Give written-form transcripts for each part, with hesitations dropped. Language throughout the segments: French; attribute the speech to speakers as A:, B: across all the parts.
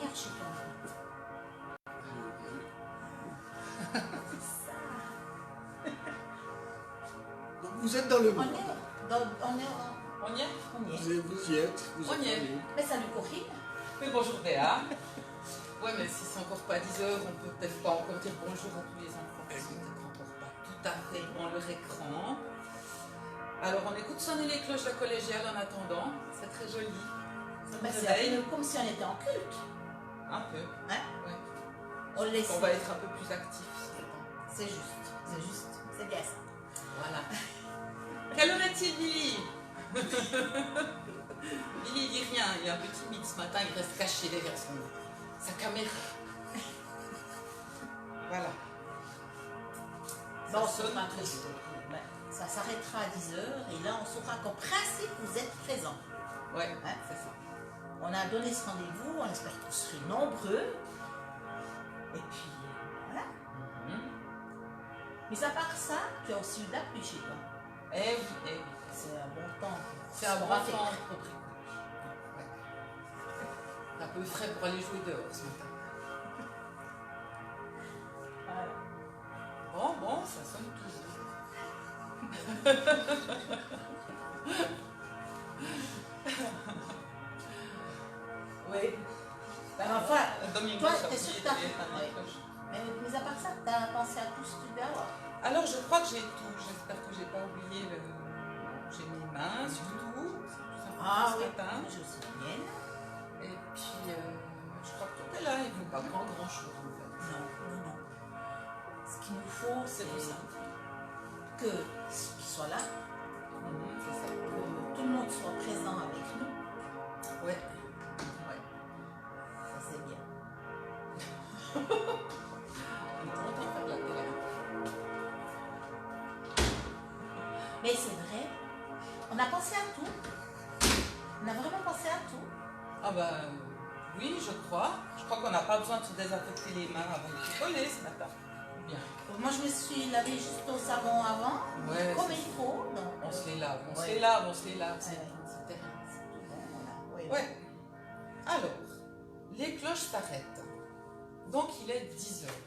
A: lumière chez toi.
B: Donc vous êtes dans le monde.
A: On y est.
B: Vous y êtes.
C: On y est.
A: Mais salut Corinne.
C: Oui, bonjour Béa. Ouais, mais si c'est encore pas 10 heures, on peut peut-être pas encore dire bonjour à tous les enfants qui sont peut-être encore pas tout à fait devant leur écran. Alors, on écoute sonner les cloches de la collégiale en attendant. C'est très joli.
A: Mais c'est un peu comme si on était en culte.
C: Un peu.
A: Hein?
C: Ouais.
A: On laisse.
C: On va être un peu plus actifs.
A: C'est juste. C'est bien ça.
C: Voilà. Quelle heure est-il, Billy? Billy, il dit rien. Il est un peu timide ce matin. Il reste caché derrière sa caméra. Voilà.
A: Bon,
C: Ça sonne
A: très tôt. Ça s'arrêtera à 10h et là on saura qu'en principe vous êtes présents.
C: Ouais,
A: hein?
C: C'est ça.
A: On a donné ce rendez-vous, on espère que vous serez nombreux. Et puis voilà. Mais à part ça, tu as aussi eu de la pluie chez toi.
C: Eh oui.
A: C'est un bon temps.
C: C'est un bon temps. Un peu frais pour aller jouer dehors ce matin.
A: Voilà.
C: Bon, ça sonne toujours.
A: Oui. Ben enfin,
C: Domingo,
A: toi,
C: ça
A: t'es sûr que t'as fait. Mais à part ça, t'as pensé à tout ce que tu devais avoir.
C: Alors, je crois que j'ai tout. J'espère que j'ai pas oublié le. J'ai mes mains surtout.
A: Ah
C: ce
A: oui.
C: matin.
A: Je sais bien.
C: Et puis, je crois que tout est là. Il ne faut pas grand chose en fait.
A: Non. Ce qu'il nous faut, c'est
C: tout ça.
A: Que qu'il soit là,
C: C'est ça.
A: que tout le monde soit présent avec nous.
C: Ouais.
A: Ça c'est bien.
C: On est content de faire de la télé.
A: Mais c'est vrai, on a pensé à tout. On a vraiment pensé à tout.
C: Ah bah oui, je crois. Je crois qu'on n'a pas besoin de se désinfecter les mains avant de picoler ce matin. Bien.
A: Moi je me suis lavé juste au savon avant, comme il faut. Donc,
C: on se les lave, on se les lave. C'est terrible.
A: Voilà.
C: Ouais. Alors, les cloches s'arrêtent. Donc il est 10 heures.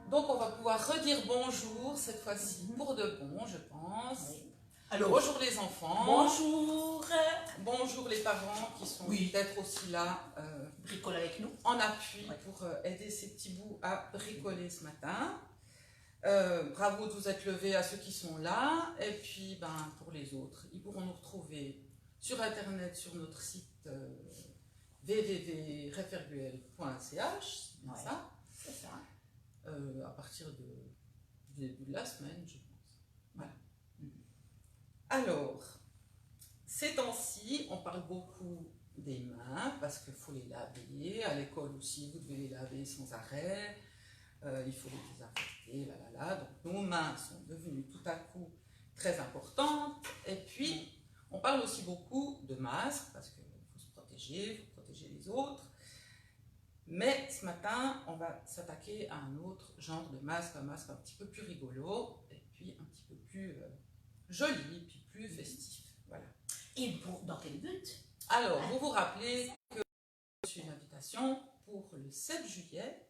C: Donc on va pouvoir redire bonjour cette fois-ci pour de bon, je pense.
A: Oui.
C: Alors, bonjour les enfants.
A: Bonjour.
C: Bonjour les parents qui sont peut-être aussi là.
A: Bricole avec nous.
C: En appui pour aider ces petits bouts à bricoler ce matin. Bravo de vous être levés à ceux qui sont là. Et puis pour les autres, ils pourront nous retrouver sur internet, sur notre site www.referguel.ch.
A: C'est ça.
C: À partir du début de la semaine, je pense. Voilà. Alors, ces temps-ci, on parle beaucoup des mains parce qu'il faut les laver. À l'école aussi, vous devez les laver sans arrêt. Il faut les désinfecter, Donc, nos mains sont devenues tout à coup très importantes. Et puis, on parle aussi beaucoup de masques parce qu'il faut se protéger, il faut protéger les autres. Mais ce matin, on va s'attaquer à un autre genre de masque, un masque un petit peu plus rigolo et puis un petit peu plus joli, puis plus festif. Voilà.
A: Et dans quel but?
C: Alors, vous vous rappelez que j'ai reçu une invitation pour le 7 juillet,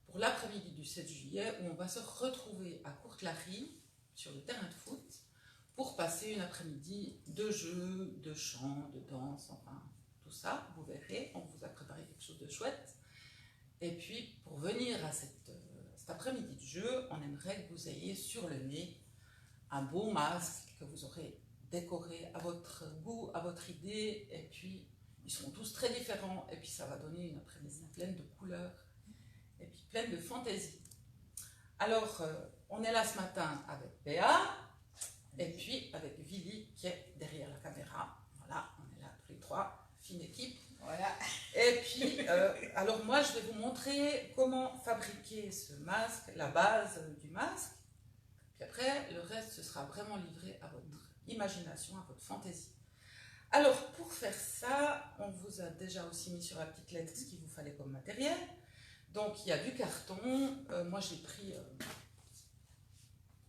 C: pour l'après-midi du 7 juillet, où on va se retrouver à Courtelary, sur le terrain de foot, pour passer une après-midi de jeux, de chants, de danse, enfin tout ça, vous verrez, on vous a préparé quelque chose de chouette. Et puis, pour venir à cet après-midi de jeu, on aimerait que vous ayez sur le nez un beau masque que vous aurez décoré à votre goût, à votre idée, et puis ils seront tous très différents, et puis ça va donner une après-midi pleine de couleurs, et puis pleine de fantaisie. Alors, on est là ce matin avec Béa, et puis avec Vili qui est derrière la caméra. Voilà, on est là tous les trois, fine équipe.
A: Voilà.
C: Et puis, alors moi, je vais vous montrer comment fabriquer ce masque, la base du masque. Puis après, le reste, ce sera vraiment livré à votre imagination, à votre fantaisie. Alors, pour faire ça, on vous a déjà aussi mis sur la petite lettre ce qu'il vous fallait comme matériel. Donc, il y a du carton. Moi, j'ai pris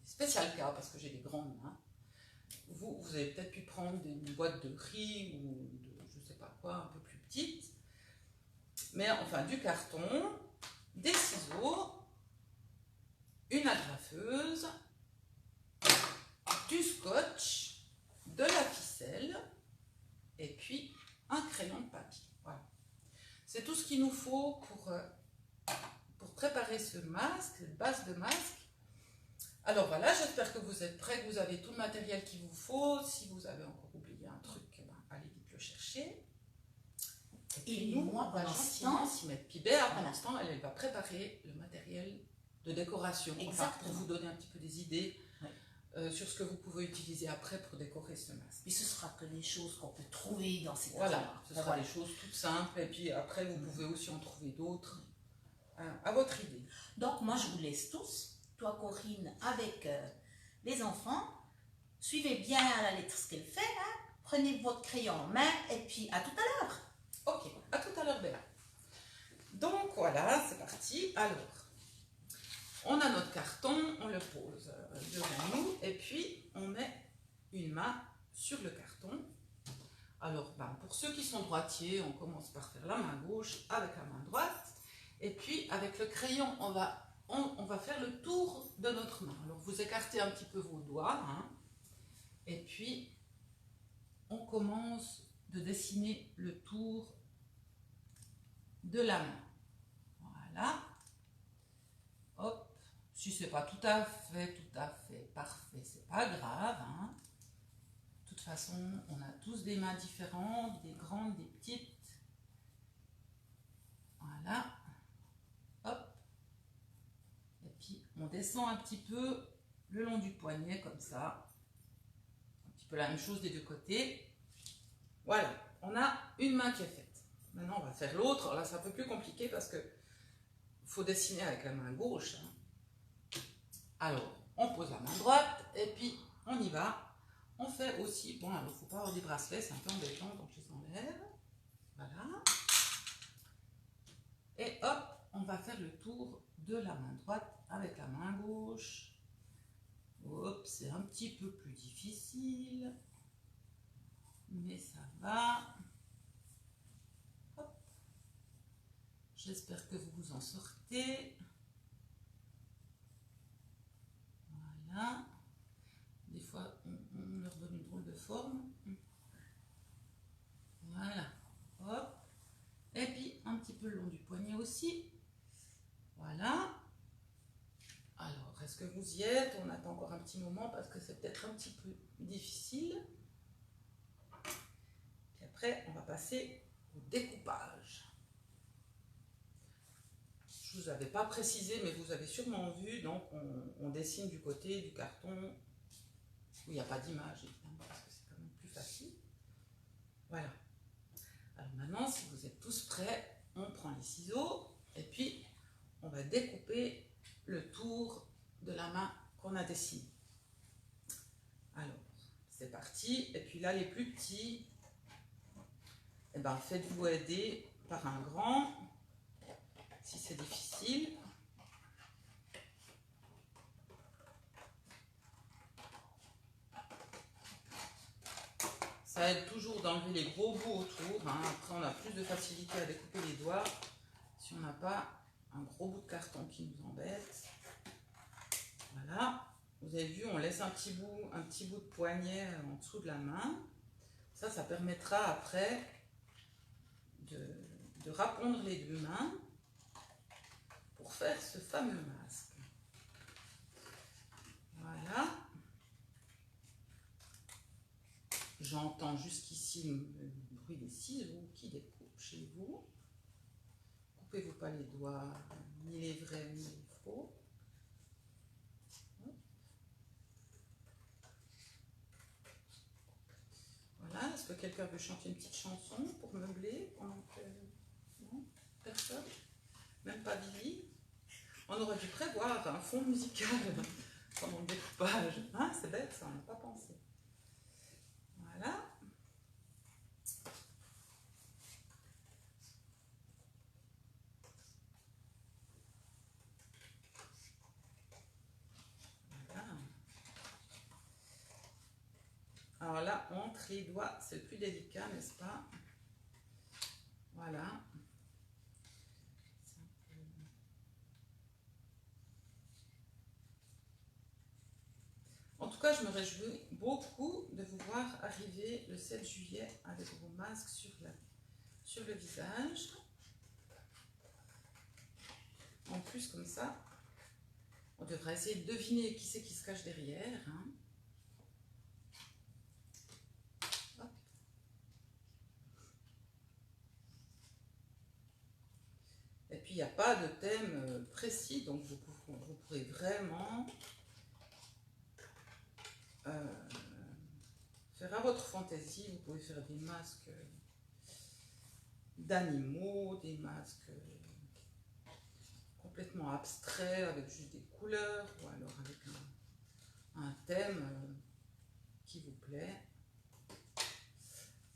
C: spécial cas parce que j'ai des grandes mains. Vous avez peut-être pu prendre une boîte de riz ou de je ne sais pas quoi, un peu plus petite. Mais enfin du carton, des ciseaux, une agrafeuse, du scotch, de la ficelle et puis un crayon de papier. Voilà. C'est tout ce qu'il nous faut pour préparer ce masque, cette base de masque. Alors voilà, j'espère que vous êtes prêts, que vous avez tout le matériel qu'il vous faut. Si vous avez encore oublié un truc, allez vite le chercher.
A: Et nous,
C: on va gentiment s'y mettre. Puis Béa, pour l'instant, elle va préparer le matériel de décoration. Enfin, pour vous donner un petit peu des idées sur ce que vous pouvez utiliser après pour décorer ce masque.
A: Et ce sera que les choses qu'on peut trouver dans ces
C: Voilà, ce sera des choses toutes simples. Et puis après, vous pouvez aussi en trouver d'autres à votre idée.
A: Donc moi, je vous laisse tous. Toi, Corinne, avec les enfants. Suivez bien à la lettre ce qu'elle fait. Hein. Prenez votre crayon en main et puis à tout à l'heure.
C: Ok, à tout à l'heure, Béa. Donc voilà, c'est parti. Alors, on a notre carton, on le pose devant nous et puis on met une main sur le carton. Alors, pour ceux qui sont droitiers, on commence par faire la main gauche avec la main droite. Et puis, avec le crayon, on va faire le tour de notre main. Alors, vous écartez un petit peu vos doigts. Hein, et puis, on commence de dessiner le tour de la main. Voilà. Hop. Si c'est pas tout à fait parfait, c'est pas grave. Hein. De toute façon, on a tous des mains différentes, des grandes, des petites. Voilà. Hop. Et puis, on descend un petit peu le long du poignet, comme ça. Un petit peu la même chose des deux côtés. Voilà. On a une main qui est faite. Maintenant, on va faire l'autre. Là, c'est un peu plus compliqué parce que faut dessiner avec la main gauche. Hein. Alors, on pose la main droite et puis on y va. On fait aussi, bon, alors, il ne faut pas avoir des bracelets, c'est un peu embêtant, donc je les enlève. Voilà. Et hop, on va faire le tour de la main droite avec la main gauche. Hop, c'est un petit peu plus difficile. Mais ça va. Hop. J'espère que vous vous en sortez. Voilà. Des fois, on leur donne une drôle de forme. Voilà. Hop. Et puis, un petit peu le long du poignet aussi. Voilà. Alors, est-ce que vous y êtes? On attend encore un petit moment parce que c'est peut-être un petit peu difficile. Puis après, on va passer au découpage. Je ne vous avais pas précisé, mais vous avez sûrement vu. Donc, on dessine du côté du carton où il n'y a pas d'image, évidemment, parce que c'est quand même plus facile. Voilà. Alors maintenant, si vous êtes tous prêts, on prend les ciseaux et puis on va découper le tour de la main qu'on a dessiné. Alors, c'est parti. Et puis là, les plus petits, eh ben, faites-vous aider par un grand, si c'est difficile. Ça aide toujours d'enlever les gros bouts autour. Hein. Après, on a plus de facilité à découper les doigts si on n'a pas un gros bout de carton qui nous embête. Voilà. Vous avez vu, on laisse un petit bout de poignet en dessous de la main. Ça permettra après de répondre les deux mains pour faire ce fameux masque. Voilà. J'entends jusqu'ici le bruit des ciseaux qui découpent chez vous. Coupez-vous pas les doigts, ni les vrais ni les faux. Voilà, est-ce que quelqu'un veut chanter une petite chanson pour meubler pendant que... Non, personne? Même pas Vivi? On aurait dû prévoir un fond musical pendant le découpage. Hein, c'est bête, ça, on n'a pas pensé. Voilà. Voilà. Alors là, entre les doigts, c'est le plus délicat, n'est-ce pas? Voilà. cas, je me réjouis beaucoup de vous voir arriver le 7 juillet avec vos masques sur le visage. En plus, comme ça, on devrait essayer de deviner qui c'est qui se cache derrière. Hein. Et puis, il n'y a pas de thème précis, donc vous pourrez vraiment faire à votre fantaisie. Vous pouvez faire des masques d'animaux, des masques complètement abstraits avec juste des couleurs, ou alors avec un thème qui vous plaît.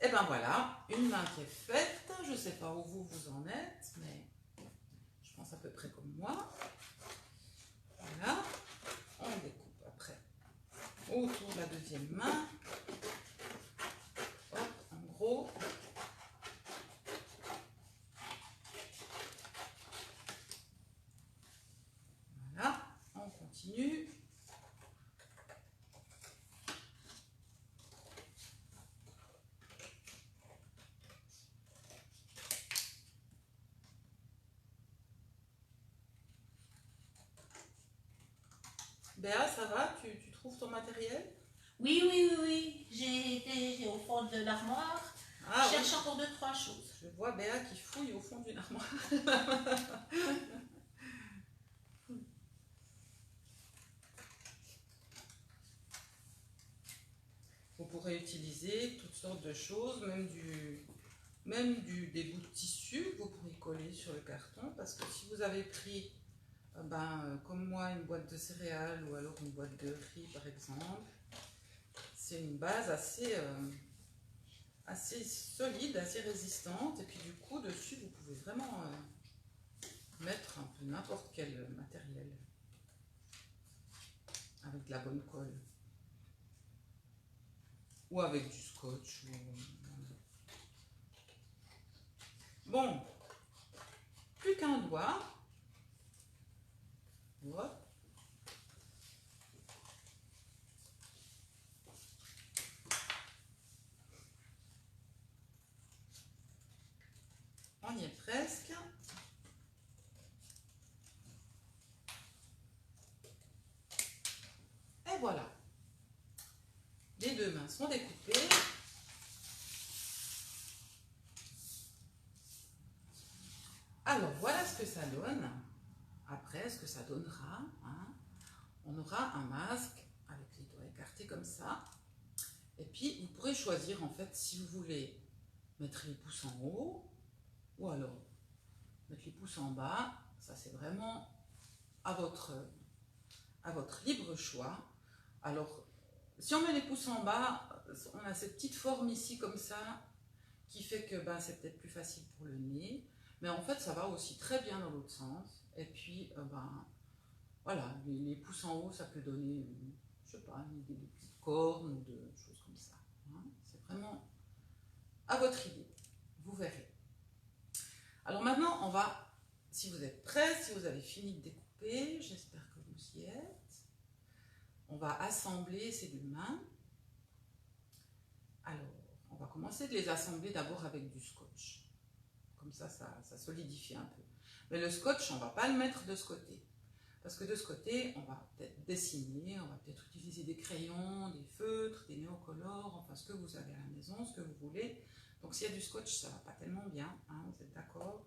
C: Et ben voilà, une main qui est faite. Je ne sais pas où vous en êtes, mais je pense à peu près comme moi. Voilà, on découpe après autour de la deuxième main. Hop, en gros. Voilà, on continue. Béa, ça va? Tu trouves ton matériel?
A: Oui. J'ai été au fond de l'armoire.
C: Ah,
A: Je cherche
C: oui.
A: encore 2-3 choses.
C: Je vois Béa qui fouille au fond d'une armoire. Vous pourrez utiliser toutes sortes de choses, même des bouts de tissu que vous pourrez coller sur le carton, parce que si vous avez pris, comme moi, une boîte de céréales ou alors une boîte de riz par exemple, c'est une base assez solide, assez résistante, et puis du coup dessus vous pouvez vraiment mettre un peu n'importe quel matériel avec de la bonne colle ou avec du scotch. Bon, plus qu'un doigt. Hop. On y est presque. Et voilà. Les deux mains sont découpées. Alors, voilà ce que ça donne. Après, ce que ça donnera, hein, on aura un masque avec les doigts écartés comme ça. Et puis, vous pourrez choisir, en fait, si vous voulez mettre les pouces en haut ou alors mettre les pouces en bas. Ça, c'est vraiment à votre libre choix. Alors, si on met les pouces en bas, on a cette petite forme ici comme ça qui fait que c'est peut-être plus facile pour le nez. Mais en fait, ça va aussi très bien dans l'autre sens. Et puis, voilà, les pouces en haut, ça peut donner, je sais pas, des petites cornes ou de choses comme ça. Hein. C'est vraiment à votre idée. Vous verrez. Alors maintenant, on va, si vous êtes prêts, si vous avez fini de découper, j'espère que vous y êtes, on va assembler ces deux mains. Alors, on va commencer de les assembler d'abord avec du scotch. Comme ça solidifie un peu. Mais le scotch, on ne va pas le mettre de ce côté. Parce que de ce côté, on va peut-être dessiner, on va peut-être utiliser des crayons, des feutres, des néocolores, enfin ce que vous avez à la maison, ce que vous voulez. Donc s'il y a du scotch, ça ne va pas tellement bien, hein, vous êtes d'accord?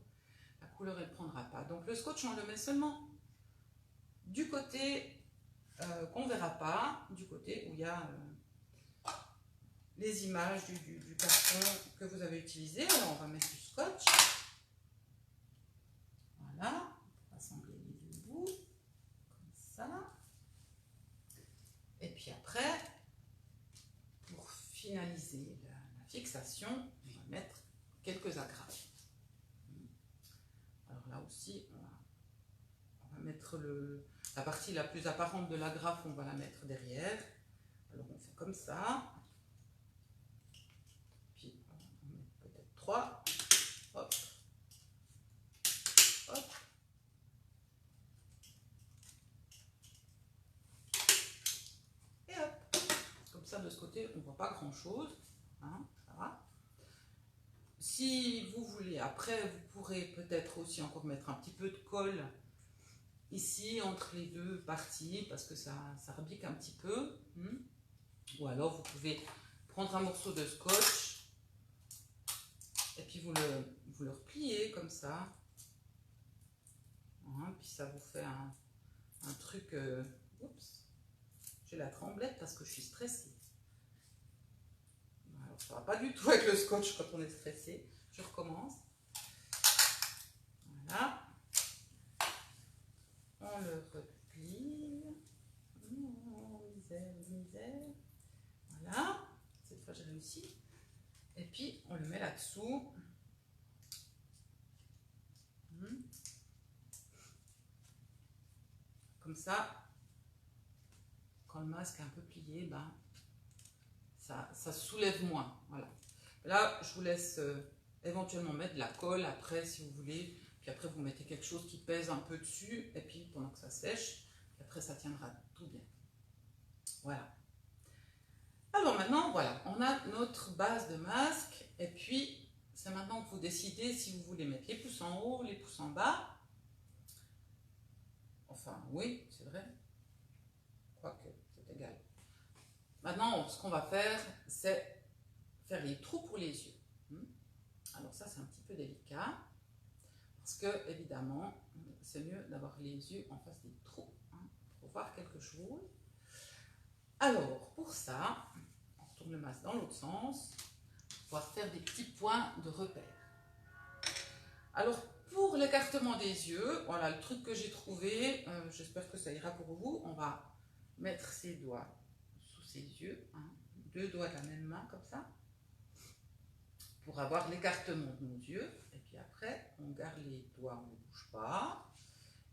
C: La couleur, elle ne prendra pas. Donc le scotch, on le met seulement du côté qu'on ne verra pas, du côté où il y a les images du carton que vous avez utilisé. Alors on va mettre du scotch. Voilà, assembler les deux bouts, comme ça. Et puis après, pour finaliser la fixation, on va mettre quelques agrafes. Alors là aussi, on va mettre la partie la plus apparente de l'agrafe, on va la mettre derrière. Alors on fait comme ça. Puis on met peut-être 3. Hop. Hop. Et hop. ce côté, on ne voit pas grand chose. Hein, ça va. Si vous voulez, après, vous pourrez peut-être aussi encore mettre un petit peu de colle ici entre les deux parties parce que ça rebique un petit peu. Ou alors vous pouvez prendre un morceau de scotch et puis vous le repliez comme ça. Puis ça vous fait un truc... oups, j'ai la tremblette parce que je suis stressée. Alors ça va pas du tout avec le scotch quand on est stressé. Je recommence. Voilà. On le replie. Oh, misère, misère. Voilà. Cette fois j'ai réussi. Et puis on le met là-dessous. Comme ça, quand le masque est un peu plié, ben, ça soulève moins. Voilà. Là, je vous laisse éventuellement mettre de la colle après si vous voulez. Puis après, vous mettez quelque chose qui pèse un peu dessus. Et puis pendant que ça sèche, puis après, ça tiendra tout bien. Voilà. Alors maintenant, voilà, on a notre base de masque. Et puis, c'est maintenant que vous décidez si vous voulez mettre les pouces en haut, les pouces en bas. Enfin, oui, c'est vrai. Quoique, c'est égal. Maintenant, ce qu'on va faire, c'est faire les trous pour les yeux. Alors ça, c'est un petit peu délicat. Parce que, évidemment, c'est mieux d'avoir les yeux en face des trous pour voir quelque chose. Alors, pour ça, on retourne le masque dans l'autre sens pour pouvoir faire des petits points de repère. Alors, pour l'écartement des yeux, voilà le truc que j'ai trouvé. J'espère que ça ira pour vous. On va mettre ses doigts sous ses yeux, 2 doigts de la même main comme ça, pour avoir l'écartement de nos yeux. Et puis après, on garde les doigts, on ne les bouge pas,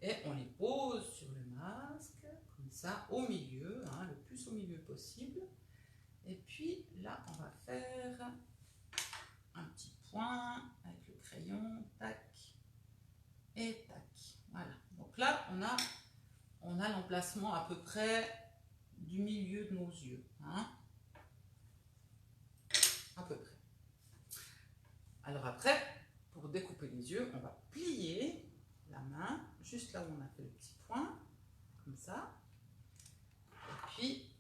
C: et on les pose sur le masque, comme ça, au milieu, le plus au milieu possible. Et puis là, on va faire un petit point avec le crayon, tac, et tac. Voilà. Donc là, on a l'emplacement à peu près du milieu de nos yeux. À peu près. Alors après, pour découper les yeux, on va plier la main juste là où on a fait le petit point, comme ça. Et puis,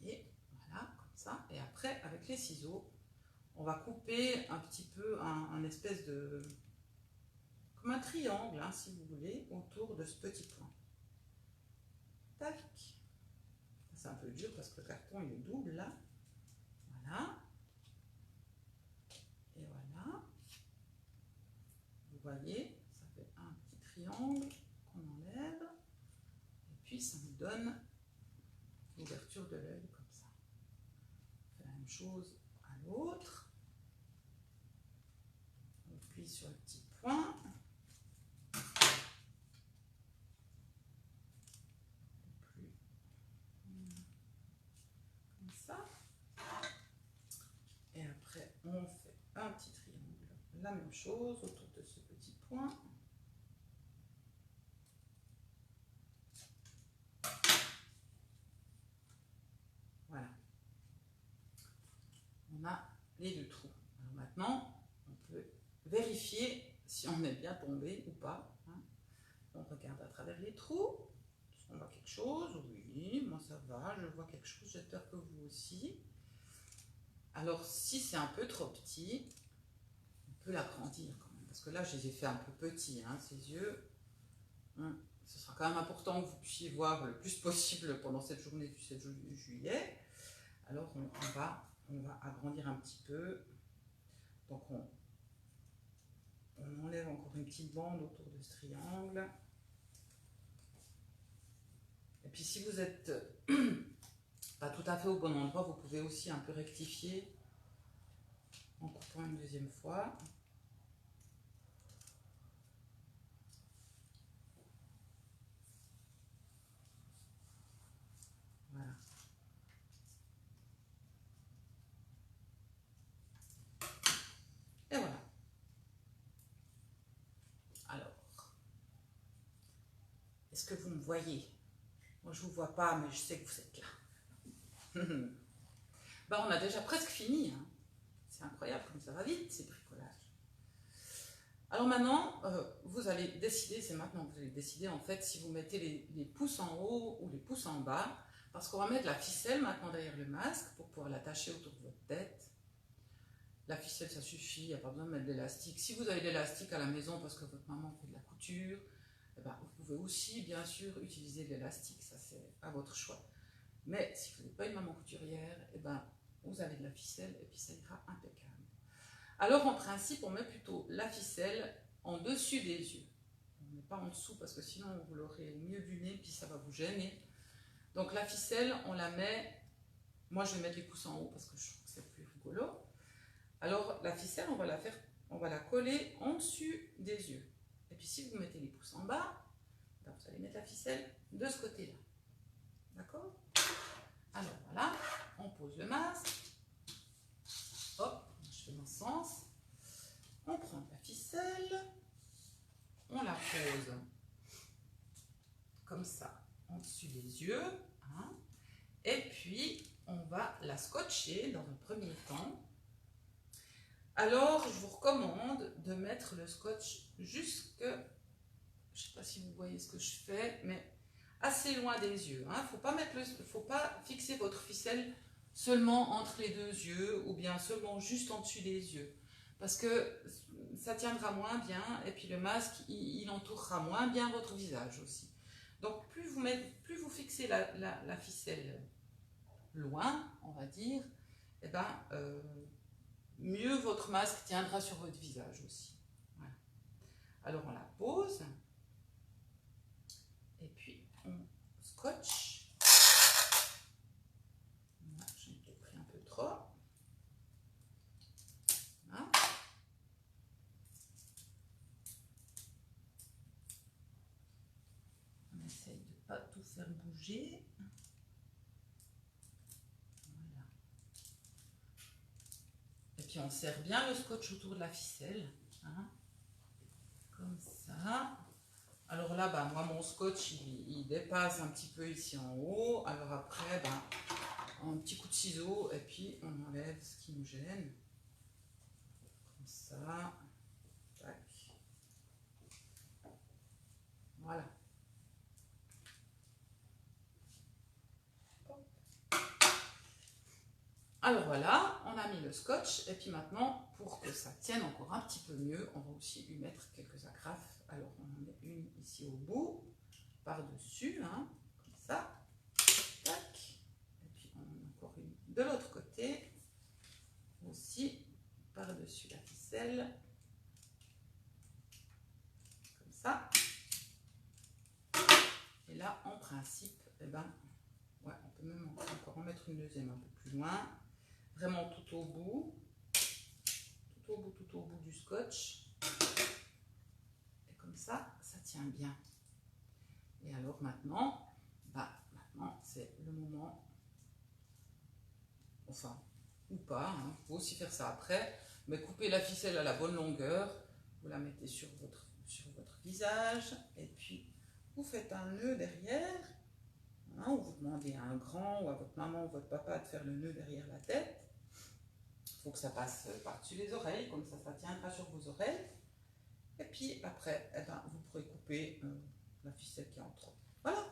C: voilà, comme ça. Et après, avec les ciseaux, on va couper un petit peu un espèce de... comme un triangle, si vous voulez, autour de ce petit point. Tac. C'est un peu dur parce que le carton il est double là. Voilà. Et voilà. Vous voyez, ça fait un petit triangle qu'on enlève. Et puis ça nous donne l'ouverture de l'œil comme ça. On fait la même chose à l'autre. On plie sur le petit point. Comme ça. Et après, on fait un petit triangle. La même chose autour de ce petit point. Voilà. On a les 2 trous. Alors maintenant, on peut vérifier si on est bien tombé ou pas. On regarde à travers les trous. Est-ce qu'on voit quelque chose? Oui, moi ça va, je vois quelque chose. J'espère que vous aussi. Alors, si c'est un peu trop petit, on peut l'agrandir quand même. Parce que là, je les ai fait un peu petits, ces yeux. Ce sera quand même important que vous puissiez voir le plus possible pendant cette journée du 7 juillet. Alors, on va agrandir un petit peu. Donc, on enlève encore une petite bande autour de ce triangle. Et puis, si vous êtes pas tout à fait au bon endroit, vous pouvez aussi un peu rectifier en coupant une deuxième fois. Voilà. Et voilà. Alors, est-ce que vous me voyez? Moi, je ne vous vois pas, mais je sais que vous êtes là. Ben, on a déjà presque fini. Hein. C'est incroyable comme ça va vite, ces bricolages. Alors maintenant, vous allez décider, c'est maintenant que vous allez décider en fait si vous mettez les pouces en haut ou les pouces en bas, parce qu'on va mettre la ficelle maintenant derrière le masque pour pouvoir l'attacher autour de votre tête. La ficelle, ça suffit, il n'y a pas besoin de mettre de l'élastique. Si vous avez de l'élastique à la maison parce que votre maman fait de la couture, eh ben, vous pouvez aussi bien sûr utiliser de l'élastique, ça c'est à votre choix. Mais si vous n'êtes pas une maman couturière, eh ben, vous avez de la ficelle et puis ça ira impeccable. Alors en principe, on met plutôt la ficelle en dessus des yeux. On ne met pas en dessous parce que sinon vous l'aurez au milieu du nez puis ça va vous gêner. Donc la ficelle, on la met, moi je vais mettre les pouces en haut parce que je trouve que c'est plus rigolo. Alors la ficelle, on va la coller en dessus des yeux. Et puis si vous mettez les pouces en bas, ben, vous allez mettre la ficelle de ce côté-là. D'accord? Alors voilà, on pose le masque. Hop, je fais dans ce sens. On prend la ficelle, on la pose comme ça, en dessus des yeux. Hein, et puis, on va la scotcher dans un premier temps. Alors, je vous recommande de mettre le scotch jusque, je ne sais pas si vous voyez ce que je fais, mais assez loin des yeux. Hein. Faut pas fixer votre ficelle seulement entre les deux yeux ou bien seulement juste en dessus des yeux. Parce que ça tiendra moins bien et puis le masque, il entourera moins bien votre visage aussi. Donc, plus vous fixez la ficelle loin, on va dire, eh ben, mieux votre masque tiendra sur votre visage aussi. Voilà. Alors on la pose et puis on scotche. Voilà, j'en ai peut-être pris un peu trop. Voilà. On essaye de ne pas tout faire bouger. Et puis on serre bien le scotch autour de la ficelle, hein, comme ça. Alors là, bah, moi mon scotch il dépasse un petit peu ici en haut. Alors après, bah, un petit coup de ciseau et puis on enlève ce qui nous gêne. Comme ça. Tac. Voilà. Alors voilà, on a mis le scotch et puis maintenant, pour que ça tienne encore un petit peu mieux, on va aussi lui mettre quelques agrafes. Alors on en met une ici au bout, par-dessus, hein, comme ça. Tac. Et puis on en a encore une de l'autre côté, aussi par-dessus la ficelle. Comme ça. Et là, en principe, eh ben, ouais, on peut même encore en mettre une deuxième un peu plus loin. Vraiment tout au bout du scotch. Et comme ça, ça tient bien. Et alors maintenant, c'est le moment, enfin, ou pas, hein, vous pouvez aussi faire ça après, mais coupez la ficelle à la bonne longueur, vous la mettez sur votre visage, et puis vous faites un nœud derrière, hein, ou vous demandez à un grand ou à votre maman ou votre papa de faire le nœud derrière la tête. Il faut que ça passe par-dessus les oreilles, comme ça, ça tiendra sur vos oreilles. Et puis après, eh ben, vous pourrez couper la ficelle qui est en trop. Voilà.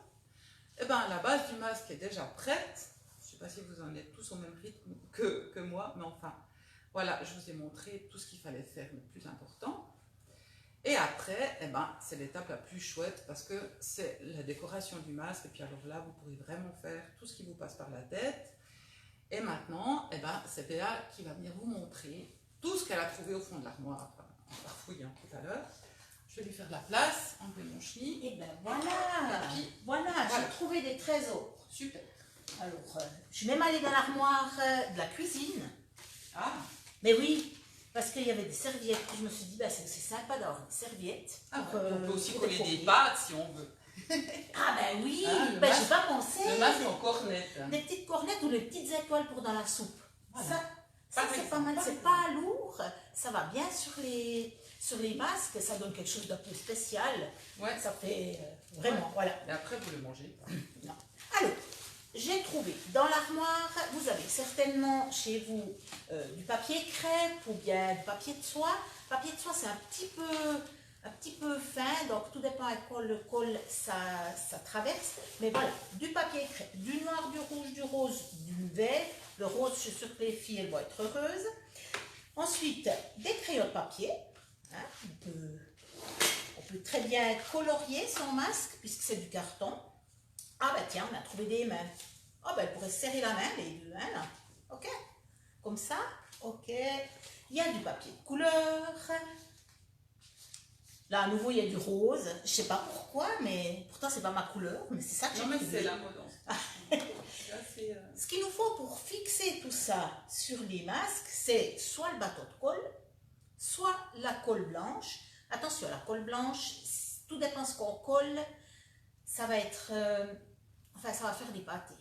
C: Et ben, la base du masque est déjà prête. Je ne sais pas si vous en êtes tous au même rythme que moi, mais enfin, voilà, je vous ai montré tout ce qu'il fallait faire, le plus important. Et après, eh ben, c'est l'étape la plus chouette parce que c'est la décoration du masque. Et puis alors là, vous pourrez vraiment faire tout ce qui vous passe par la tête. Et maintenant, eh ben, c'est Béa qui va venir vous montrer tout ce qu'elle a trouvé au fond de l'armoire, en farfouillant tout à l'heure. Je vais lui faire de la place, enlever mon chenille.
A: Et ben voilà, voilà. J'ai trouvé des trésors.
C: Super.
A: Alors, je suis même allée dans l'armoire de la cuisine.
C: Ah.
A: Mais oui, parce qu'il y avait des serviettes. Je me suis dit, bah, c'est sympa d'avoir des serviettes.
C: Ah, on peut aussi coller des pâtes si on veut.
A: Ah ben oui,
C: hein,
A: ben, j'ai pas pensé.
C: Le masque en cornette.
A: Des petites cornettes ou des petites étoiles pour dans la soupe.
C: Voilà.
A: Ça c'est pas mal, c'est pas lourd. Ça va bien sur les masques, ça donne quelque chose d'un peu spécial.
C: Ouais.
A: Ça fait vraiment, voilà.
C: Et après, vous le mangez.
A: Non. Alors, j'ai trouvé dans l'armoire, vous avez certainement chez vous du papier crêpe ou bien du papier de soie. Le papier de soie, c'est un petit peu fin, donc tout dépend à quoi le col ça traverse. Mais voilà, du papier crêpe, du noir, du rouge, du rose, du vert. Le rose, je suis sûre que les filles, elles vont être heureuses. Ensuite, des crayons de papier. Hein, on peut très bien colorier son masque puisque c'est du carton. Ah ben tiens, on a trouvé des mains. Ah ben elle pourrait se serrer la main, les deux, hein, là. Ok. Comme ça, ok. Il y a du papier de couleur. Là, à nouveau, il y a du rose. Je ne sais pas pourquoi, mais pourtant, c'est pas ma couleur, mais c'est ça que j'ai trouvé.
C: Non, mais c'est la mode.
A: Ce qu'il nous faut pour fixer tout ça sur les masques, c'est soit le bâton de colle, soit la colle blanche. Attention, la colle blanche, tout dépend ce qu'on colle, ça va être, ça va faire des pâtés.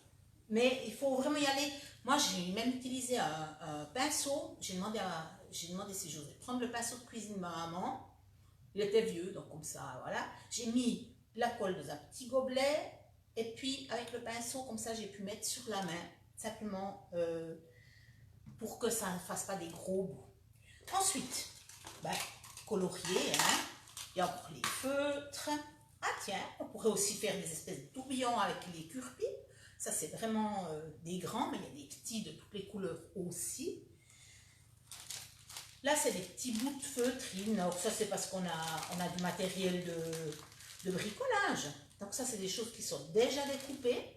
A: Mais il faut vraiment y aller. Moi, j'ai même utilisé un pinceau. J'ai demandé si j'osais prendre le pinceau de cuisine de ma maman. Il était vieux, donc comme ça, voilà. J'ai mis la colle dans un petit gobelet. Et puis, avec le pinceau, comme ça, j'ai pu mettre sur la main, simplement pour que ça ne fasse pas des gros bouts. Ensuite, colorier, hein. Il y a encore les feutres. Ah tiens, on pourrait aussi faire des espèces de tourbillons avec les curpis. Ça, c'est vraiment des grands, mais il y a des petits de toutes les couleurs aussi. Là, c'est des petits bouts de feutrine. Alors ça, c'est parce qu'on a du matériel de bricolage. Donc ça, c'est des choses qui sont déjà découpées,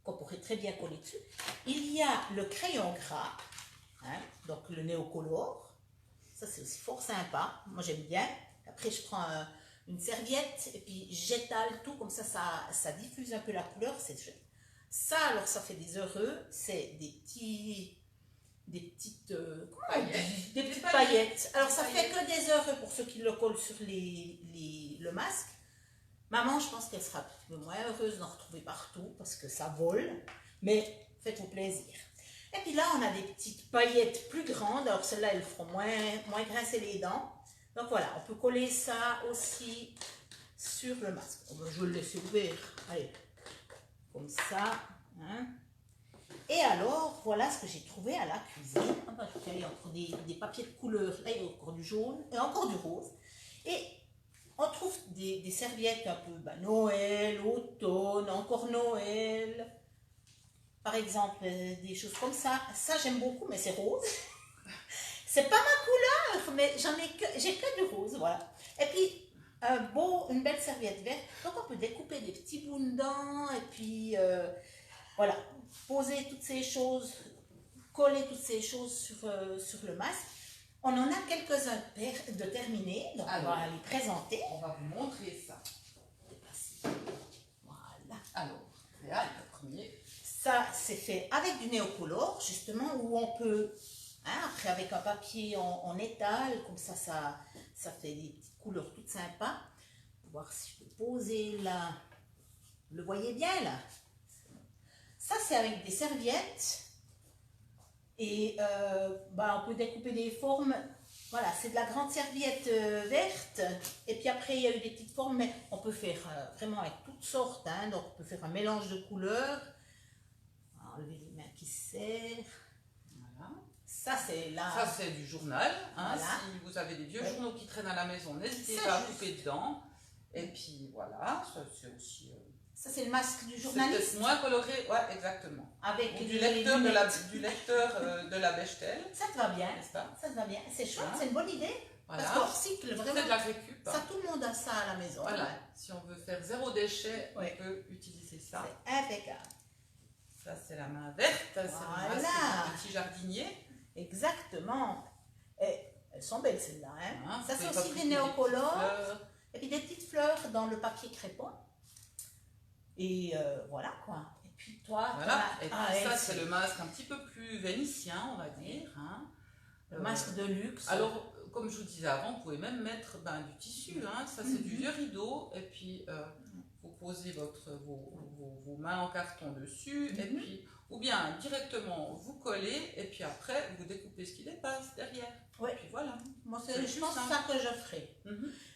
A: qu'on pourrait très bien coller dessus. Il y a le crayon gras, hein, donc le néocolore. Ça, c'est aussi fort sympa. Moi, j'aime bien. Après, je prends une serviette et puis j'étale tout. Comme ça diffuse un peu la couleur. C'est chouette. Ça, alors, ça fait des heureux. C'est des petites paillettes. Alors, ça fait que des heureux pour ceux qui le collent sur le masque. Maman, je pense qu'elle sera un peu moins heureuse d'en retrouver partout parce que ça vole, mais faites-vous plaisir. Et puis là, on a des petites paillettes plus grandes. Alors celles-là, elles feront moins grincer les dents. Donc voilà, on peut coller ça aussi sur le masque. Je vais le laisser ouvert. Allez, comme ça. Hein. Et alors, voilà ce que j'ai trouvé à la cuisine. Il y a encore des papiers de couleur. Là, il y a encore du jaune et encore du rose. Et on trouve des serviettes un peu Noël, automne, encore Noël. Par exemple, des choses comme ça. Ça, j'aime beaucoup, mais c'est rose. C'est pas ma couleur, mais j'ai que du rose, voilà. Et puis, une belle serviette verte. Donc, on peut découper des petits bouts dedans. Et puis, voilà, poser toutes ces choses, coller toutes ces choses sur le masque. On en a quelques-uns de terminés, donc alors, on va les présenter.
C: On va vous montrer ça.
A: Voilà.
C: Alors, Réal, le premier.
A: Ça, c'est fait avec du néocolore, justement, où on peut, hein, après avec un papier, on étale, comme ça fait des petites couleurs toutes sympas. On va voir si je peux poser là. Vous le voyez bien là? Ça, c'est avec des serviettes. Et on peut découper des formes. Voilà, c'est de la grande serviette verte. Et puis après, il y a eu des petites formes, mais on peut faire vraiment avec toutes sortes. Hein, donc, on peut faire un mélange de couleurs. Enlever les mains qui serrent. Voilà. Ça, c'est là.
C: Ça, c'est du journal. Hein,
A: voilà.
C: Si vous avez des vieux journaux qui traînent à la maison, n'hésitez pas à couper dedans. Et puis voilà, ça c'est aussi.
A: Ça, c'est le masque du journaliste.
C: C'est moins coloré, ouais, exactement.
A: Avec
C: du lecteur de la Bechtel.
A: Ça te va bien.
C: Ça
A: te va bien. C'est chouette,
C: voilà.
A: C'est une bonne idée.
C: Voilà.
A: Parce qu'on recycle vraiment.
C: C'est de la récup.
A: Ça, tout le monde a ça à la maison.
C: Voilà. Si on veut faire zéro déchet,
A: oui.
C: on peut utiliser ça.
A: C'est impeccable.
C: Ça, c'est la main verte.
A: Voilà.
C: C'est le masque du petit jardinier.
A: Exactement. Et elles sont belles celles-là. Hein. Ça, c'est aussi des
C: néocolores.
A: néocolores. Et puis des petites fleurs dans le papier crépon. Et voilà quoi. Et puis toi,
C: voilà. Et puis ça, c'est le masque un petit peu plus vénitien, on va dire. Hein.
A: Le masque de luxe.
C: Alors, comme je vous disais avant, vous pouvez même mettre du tissu. Hein. Ça, c'est du vieux rideau. Et puis, vous posez vos mains en carton dessus. Et puis, ou bien directement, vous collez. Et puis après, vous découpez ce qui dépasse derrière.
A: Ouais.
C: Et puis voilà.
A: Moi, je pense que c'est ça que je ferai.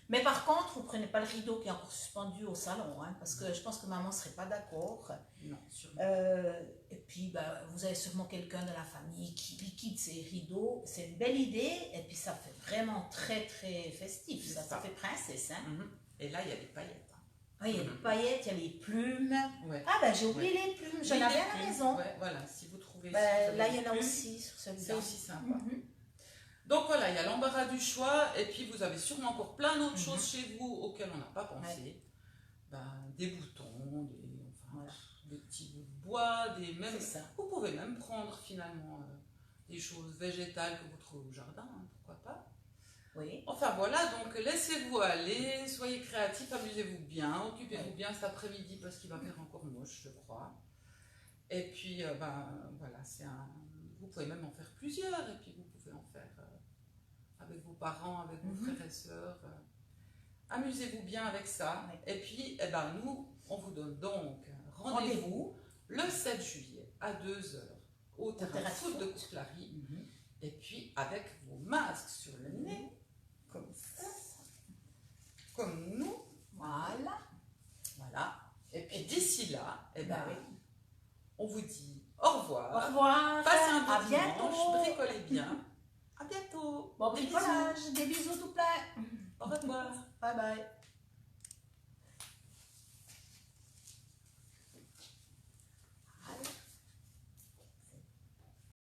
A: Mais par contre, vous ne prenez pas le rideau qui est encore suspendu au salon, hein, parce que je pense que maman ne serait pas d'accord.
C: Non, sûrement.
A: Et puis, bah, vous avez sûrement quelqu'un de la famille qui liquide ses rideaux. C'est une belle idée, et puis ça fait vraiment très, très festif. Ça fait princesse. Hein.
C: Et là, il y a des paillettes. Hein.
A: Oui, il y a les paillettes, il y a les plumes.
C: Ouais.
A: Ah, ben j'ai oublié les plumes, j'en avais à la maison.
C: Ouais, voilà, si vous trouvez...
A: Là, il y en a aussi sur celui-là.
C: C'est aussi sympa. Donc voilà, il y a l'embarras du choix, et puis vous avez sûrement encore plein d'autres choses chez vous auxquelles on n'a pas pensé. Ouais. Des boutons, des petits bouts de bois, même, vous pouvez même prendre finalement des choses végétales que vous trouvez au jardin, hein, pourquoi pas.
A: Oui.
C: Enfin voilà, donc laissez-vous aller, soyez créatifs, amusez-vous bien, occupez-vous bien cet après-midi parce qu'il va faire encore moche, je crois. Et puis voilà, vous pouvez même en faire plusieurs, et puis vous pouvez en faire avec vos parents, avec vos frères et sœurs. Amusez-vous bien avec ça. Et puis, nous, on vous donne donc rendez-vous le 7 juillet à 2h au terrain de foot de Courtelary. Et puis, avec vos masques sur le nez, comme ça, comme nous.
A: Voilà.
C: Voilà. Et puis, d'ici là, on vous dit au revoir.
A: Au revoir.
C: Passez un bon
A: bientôt.
C: dimanche, bricolez bien. À bientôt.
A: Bon bricolage, des bisous tout plein.
C: Au revoir.
A: Bye bye.